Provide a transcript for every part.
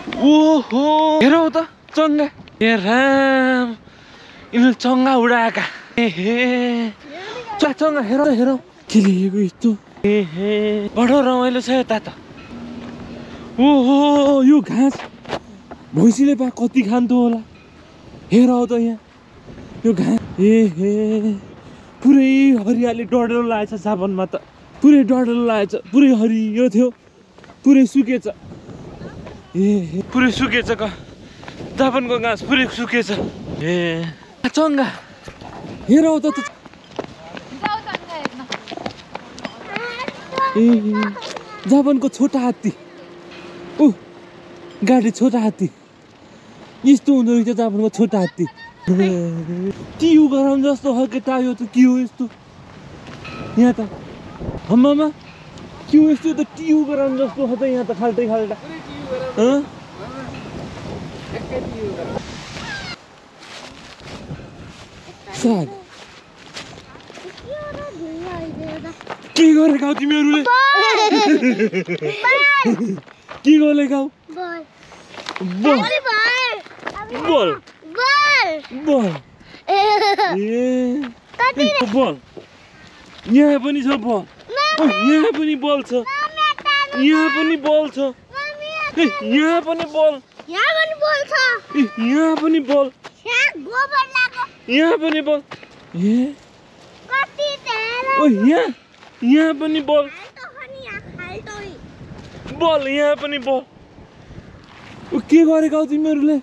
ओहो हेरौ त चङ्गा ए राम यिनीहरूले चङ्गा उडाएका चङ्गा हेरौ हेरौ के लेखेको यस्तो बडो रमाइलो छ यता त ओहो यो घाँस भैँसीले पा कति खान्थ्यो होला हेरौ त यहाँ यो घाँस पुरै हरियाली डढेलो लागेछ जापानमा त पुरै डढेलो लागेछ पुरै हरियो थियो पुरै सुकेछ पुरै सुकेछ जापानको घाँस पुरै सुकेछ चङ्गा हेरौ त जापानको छोटा हात्ती गाडी छोटा हात्ती यस्तो हुँदो रहेछ जापानको छोटा हात्ती टियु गराउँ जस्तो खालको टायो त के हो यस्तो यहाँ त हम्मामा के हो यस्तो त टियु गराउँ जस्तो छ त यहाँ त खाल्टै खाल्टा साग के गरेका हौ तिमीहरूले के गरेका हौ बल बल बल बल यहाँ पनि छ बल यहाँ पनि बल छ यहाँ पनि बल छ यहाँ पनि बल यहाँ पनि बल यहाँ पनि बल यहाँ पनि बल बल यहाँ पनि बल के गरेका हौ तिमीहरूले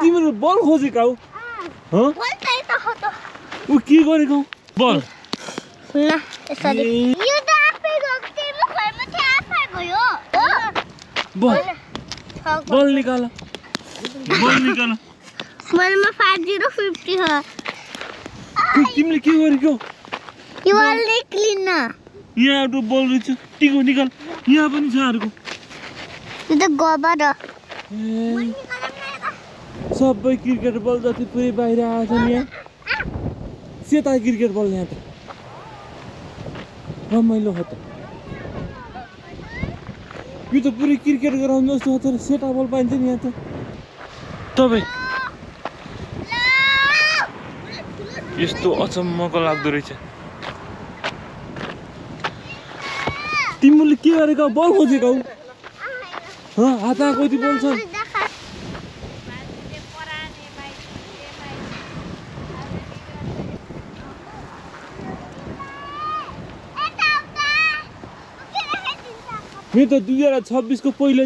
तिमीहरू बल खोजेका हौ के गरेका हौ बल बल निकाल बल निकाल मलमा 5050 हो तिमीले के गरेको यहाँ एउटा बल रहेछ टिको निकाल यहाँ पनि छ अर्को यो त गोबर हो सबै क्रिकेट बल जति पुरै बाहिर आएछन् यहाँ सेता क्रिकेट बल यहाँ त रमाइलो हो त यो त पुरै क्रिकेट गराउनु जस्तो हो तर सेता बल पाइन्छ नि यहाँ त तपाईँ यस्तो अचम्मको लाग्दो रहेछ तिमीले के गरेको बल खोजेको हौ हातमा कति बल छ मेरो त 2026 को पहिलो